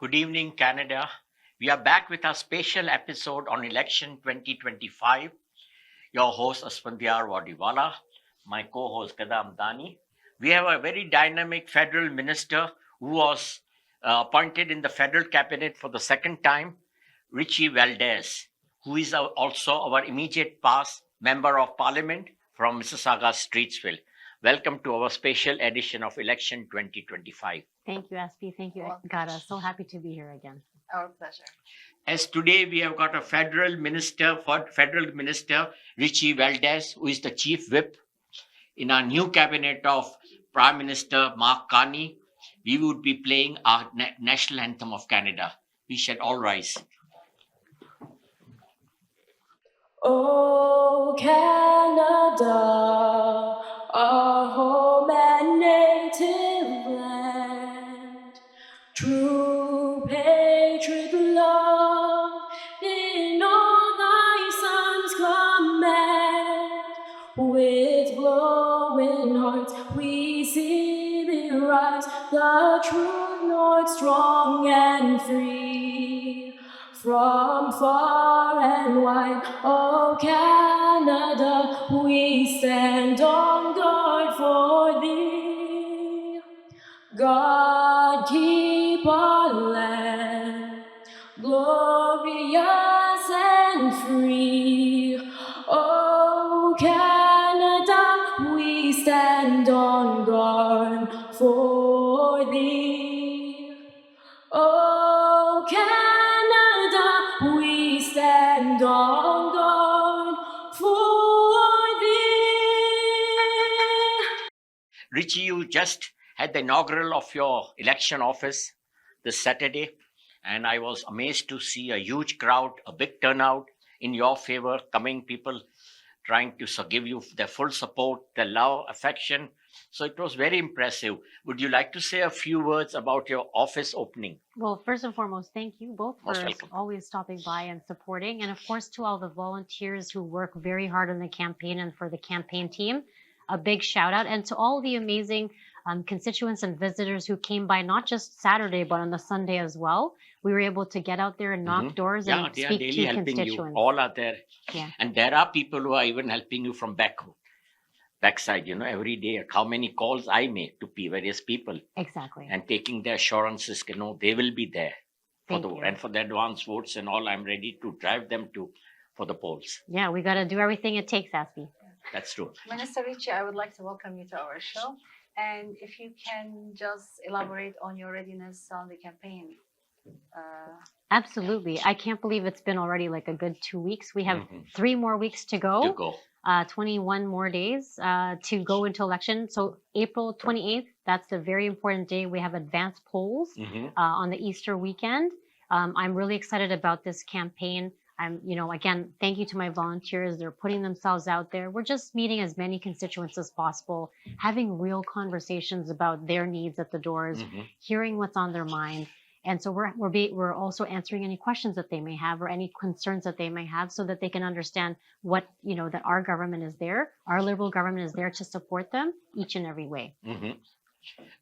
Good evening, Canada. We are back with our special episode on election 2025. Your host, Asfandyar Wadiwala, my co host, Kada Amdani. We have a very dynamic federal minister who was appointed in the federal cabinet for the second time, Richie Valdez, who is also our immediate past member of parliament from Mississauga, Streetsville. Welcome to our special edition of election 2025. Thank you, SP. Thank you, Gada. So happy to be here again. Our pleasure. As today we have got a federal minister, Richie Valdez, who is the chief whip in our new cabinet of Prime Minister Mark Carney. We would be playing our national anthem of Canada. We should all rise. Oh, Canada, our home and native land, true patriot love in all thy sons command. With glowing hearts we see thee rise, the true North strong and free. From far and wide, oh Canada, we stand on guard for thee. God keep our land glorious and free. Oh Canada, we stand on guard for thee. Oh Canada, we stand on guard for thee. Richie, you just had the inaugural of your election office this Saturday, and I was amazed to see a huge crowd, a big turnout in your favor, coming people trying to give you their full support, their love, affection. So it was very impressive. Would you like to say a few words about your office opening? Well, first and foremost, thank you both Most for welcome. always stopping by and supporting. And of course, to all the volunteers who work very hard on the campaign and for the campaign team, a big shout out. And to all the amazing constituents and visitors who came by, not just Saturday, but on the Sunday as well. We were able to get out there and knock doors Yeah, and they are speak daily to helping constituents. you. All are there. Yeah. And there are people who are even helping you from backside, every day, how many calls I make to various people Exactly. and taking the assurances, they will be there Thank you. and for the advance votes and all. I'm ready to drive them for the polls. Yeah, we got to do everything it takes, Aspie. That's true. Minister Richie, I would like to welcome you to our show. And if you can just elaborate on your readiness on the campaign. Absolutely. I can't believe it's been already like a good 2 weeks. We have 3 more weeks to go. 21 more days to go into election. So April 28th, that's a very important day. We have advanced polls on the Easter weekend. I'm really excited about this campaign. Again, thank you to my volunteers. They're putting themselves out there. We're just meeting as many constituents as possible, having real conversations about their needs at the doors, hearing what's on their mind. And so we're also answering any questions that they may have or any concerns that they may have so that they can understand that our government is there, our Liberal government is there to support them each and every way.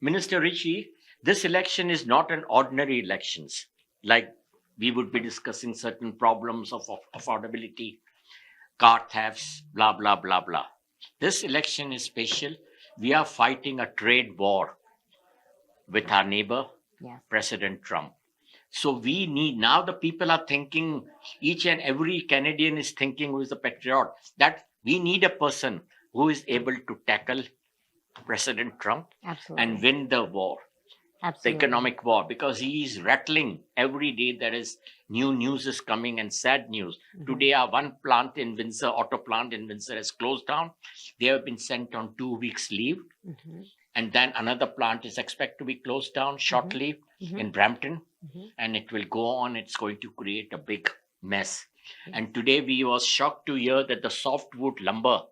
Minister Richie, this election is not an ordinary elections. Like we would be discussing certain problems of affordability, car thefts, blah, blah, blah, blah. This election is special. We are fighting a trade war with our neighbor, President Trump. So we need, now the people are thinking, each and every Canadian is thinking, who is a patriot, that we need a person who is able to tackle President Trump and win the war, the economic war, because he is rattling every day. There is new news is coming and sad news. Today, our one plant in Windsor, auto plant in Windsor, has closed down. They have been sent on 2 weeks leave. And then another plant is expected to be closed down shortly in Brampton. And it will go on. It's going to create a big mess. And today we was shocked to hear that the softwood lumber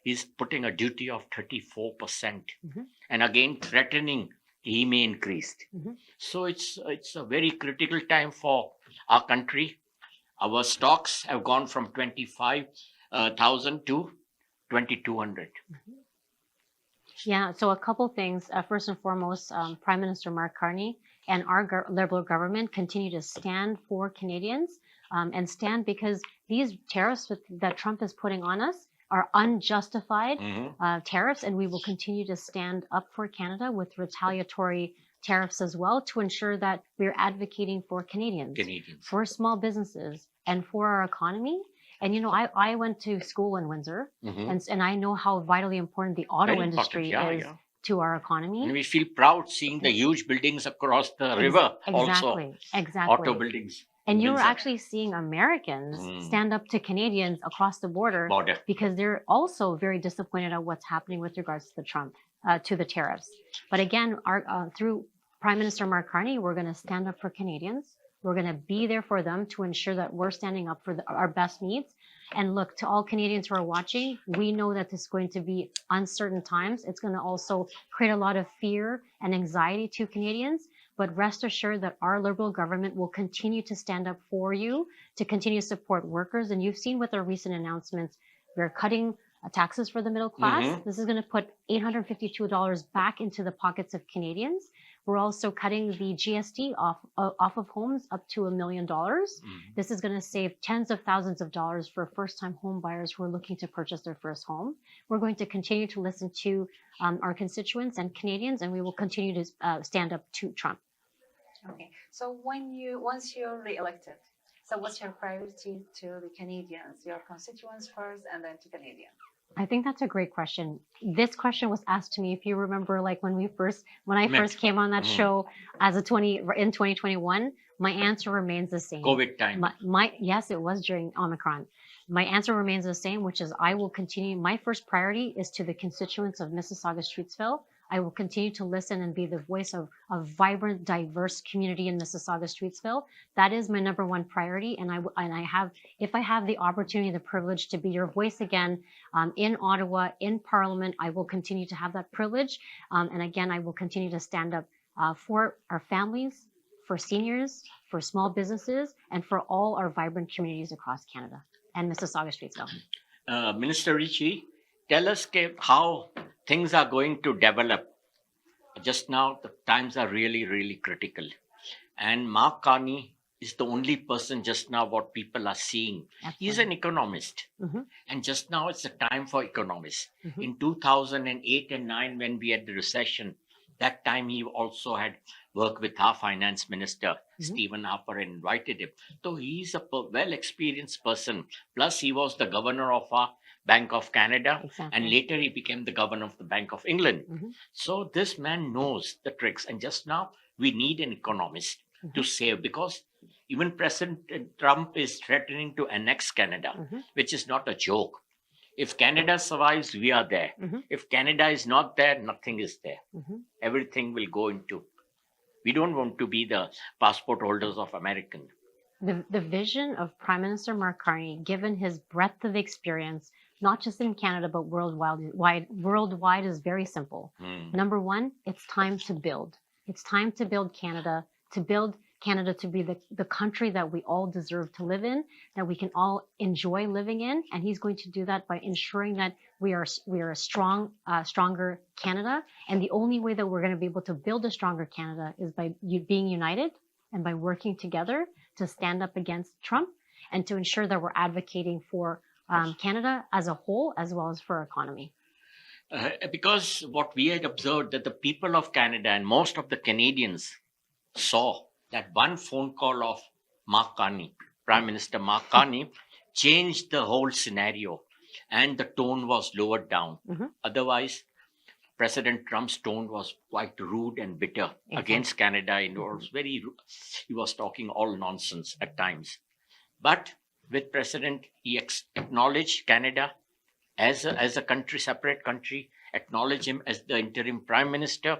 is putting a duty of 34%. And again, threatening he may increase. So it's a very critical time for our country. Our stocks have gone from 25,000 to 2,200. Yeah, so a couple things. First and foremost, Prime Minister Mark Carney, and our Liberal government continue to stand for Canadians and stand because these tariffs that Trump is putting on us are unjustified tariffs, and we will continue to stand up for Canada with retaliatory tariffs as well to ensure that we're advocating for Canadians, for small businesses, and for our economy. And I went to school in Windsor, and I know how vitally important the auto industry is to our economy. And we feel proud seeing the huge buildings across the river also. Exactly. Auto buildings. And you're actually seeing Americans stand up to Canadians across the border because they're also very disappointed at what's happening with regards to the tariffs. But again, through Prime Minister Mark Carney, we're going to stand up for Canadians. We're going to be there for them to ensure that we're standing up for our best needs. And look, to all Canadians who are watching, we know that this is going to be uncertain times. It's going to also create a lot of fear and anxiety to Canadians. But rest assured that our Liberal government will continue to stand up for you, to continue to support workers. And you've seen with our recent announcements, we're cutting taxes for the middle class. This is going to put $852 back into the pockets of Canadians. We're also cutting the GST off of homes up to $1 million. This is going to save tens of thousands of dollars for first-time home buyers who are looking to purchase their first home. We're going to continue to listen to our constituents and Canadians, and we will continue to stand up to Trump. Okay. So once you're re-elected, so what's your priority to the Canadians, your constituents first, and then to Canadians? I think that's a great question. This question was asked to me, if you remember, like when I first came on that show in 2021. My answer remains the same. COVID time. Yes, it was during Omicron. My answer remains the same, which is I will continue. My first priority is to the constituents of Mississauga-Streetsville. I will continue to listen and be the voice of a vibrant, diverse community in Mississauga-Streetsville. That is my number one priority. And if I have the opportunity, the privilege to be your voice again in Ottawa, in Parliament, I will continue to have that privilege. And again, I will continue to stand up for our families, for seniors, for small businesses, and for all our vibrant communities across Canada and Mississauga-Streetsville. Minister Ritchie, tell us how things are going to develop. Just now, the times are really, really critical. And Mark Carney is the only person just now what people are seeing. Absolutely. He's an economist. And just now it's the time for economists. In 2008 and 9, when we had the recession, that time he also had worked with our finance minister, Stephen Harper, and invited him. So he's a well-experienced person. Plus, he was the governor of our Bank of Canada, and later he became the governor of the Bank of England. So this man knows the tricks. And just now, we need an economist to save, because even President Trump is threatening to annex Canada, which is not a joke. If Canada survives, we are there. If Canada is not there, nothing is there. Everything will go into. We don't want to be the passport holders of American. The vision of Prime Minister Mark Carney, given his breadth of experience, not just in Canada, but worldwide is very simple. Number one, it's time to build. It's time to build Canada, to be the country that we all deserve to live in, that we can all enjoy living in. And he's going to do that by ensuring that we are a stronger Canada. And the only way that we're going to be able to build a stronger Canada is by being united and by working together to stand up against Trump and to ensure that we're advocating for Canada as a whole, as well as for our economy. Because what we had observed, that the people of Canada and most of the Canadians saw that one phone call of Mark Carney, Prime Minister Mark Carney, changed the whole scenario, and the tone was lowered down. Otherwise, President Trump's tone was quite rude and bitter against Canada. And he was talking all nonsense at times. But with President, he acknowledged Canada as a country, separate country, acknowledged him as the interim prime minister.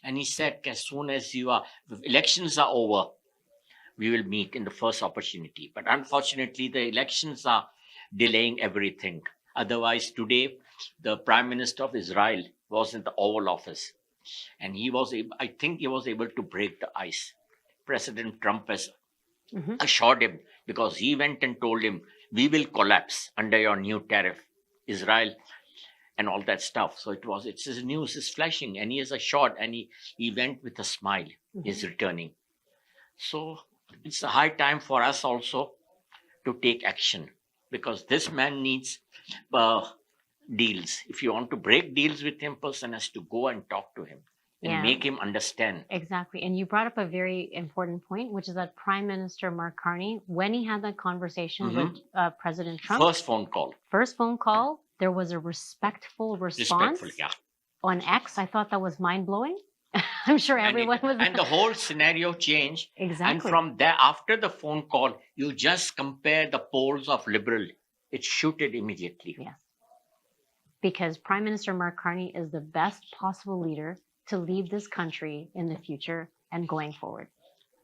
And he said, as soon as elections are over, we will meet in the first opportunity. But unfortunately, the elections are delaying everything. Otherwise, today, the Prime Minister of Israel was in the Oval Office, and I think he was able to break the ice. President Trump has assured him, because he went and told him, we will collapse under your new tariff. Israel and all that stuff. So it's his news is flashing, and he has a shot, and he went with a smile. He's returning. So it's a high time for us also to take action, because this man needs deals. If you want to break deals with him, person has to go and talk to him and Yeah. make him understand. Exactly. And you brought up a very important point, which is that Prime Minister Mark Carney, when he had that conversation with President Trump, First phone call. there was a respectful response Respectful, yeah. on X. I thought that was mind blowing. I'm sure everyone was. And the whole scenario changed. Exactly. And from there, after the phone call, you just compare the polls of Liberal. It shooted immediately. Yes. Because Prime Minister Mark Carney is the best possible leader to lead this country in the future and going forward.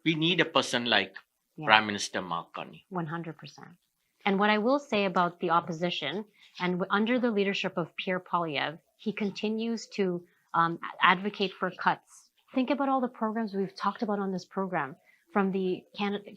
We need a person like Yeah. Prime Minister Mark Carney. 100%. And what I will say about the opposition, and under the leadership of Pierre Poilievre, he continues to advocate for cuts. Think about all the programs we've talked about on this program, from the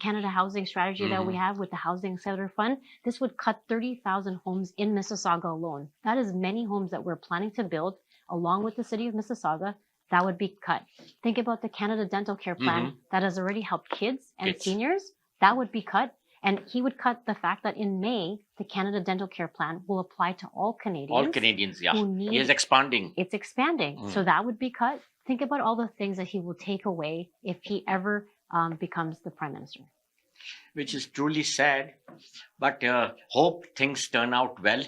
Canada Housing Strategy that we have with the Housing Accelerator Fund. This would cut 30,000 homes in Mississauga alone. That is many homes that we're planning to build along with the city of Mississauga. That would be cut. Think about the Canada Dental Care Plan that has already helped kids and seniors. That would be cut. And he would cut the fact that in May, the Canada Dental Care Plan will apply to all Canadians. All Canadians, yeah. He is expanding. It's expanding. So that would be cut. Think about all the things that he will take away if he ever becomes the Prime Minister. Which is truly sad. But hope things turn out well.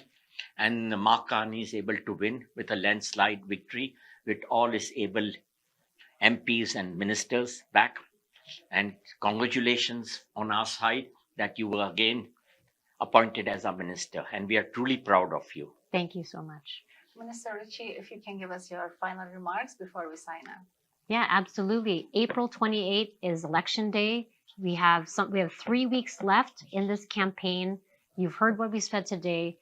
And Mark Carney is able to win with a landslide victory with all his able MPs and ministers back. And congratulations on our side that you were again appointed as our minister. And we are truly proud of you. Thank you so much. Minister Ritchie, if you can give us your final remarks before we sign up. Yeah, absolutely. April 28th is election day. We have 3 weeks left in this campaign. You've heard what we said today.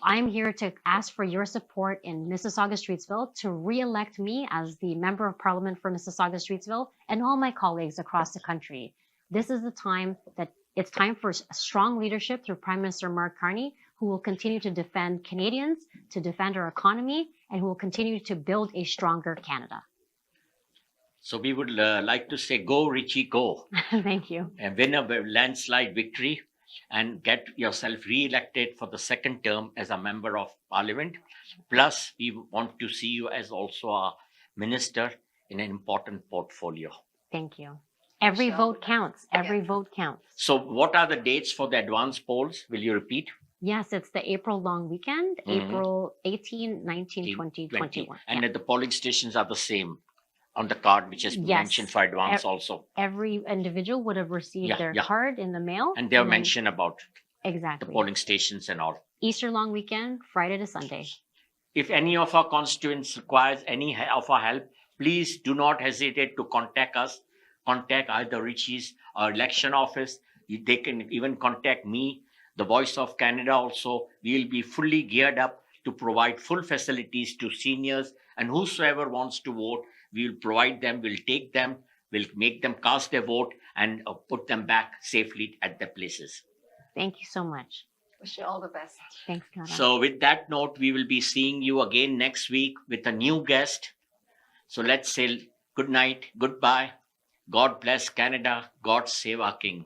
I'm here to ask for your support in Mississauga-Streetsville to re-elect me as the Member of Parliament for Mississauga-Streetsville and all my colleagues across the country. This is the time that it's time for strong leadership through Prime Minister Mark Carney, who will continue to defend Canadians, to defend our economy, and who will continue to build a stronger Canada. So we would like to say, go Richie, go. Thank you. And win a landslide victory and get yourself re-elected for the second term as a member of parliament. Plus, we want to see you as also a minister in an important portfolio. Thank you. Every vote counts. Every vote counts. So what are the dates for the advance polls? Will you repeat? Yes, it's the April long weekend, April 18, 19, 20, 21. And Yeah. the polling stations are the same on the card, which has been mentioned for advance also. Every individual would have received their card in the mail. And they'll then- mention about the Exactly. polling stations and all. Easter long weekend, Friday to Sunday. If any of our constituents requires any of our help, please do not hesitate to contact us. Contact either Richie's or election office. They can even contact me, the Voice of Canada also. We will be fully geared up to provide full facilities to seniors, and whosoever wants to vote, we will provide them, we'll take them, we'll make them cast their vote and put them back safely at their places. Thank you so much. Wish you all the best. Thanks, Kara. So with that note, we will be seeing you again next week with a new guest. So let's say good night, goodbye. God bless Canada. God save our King.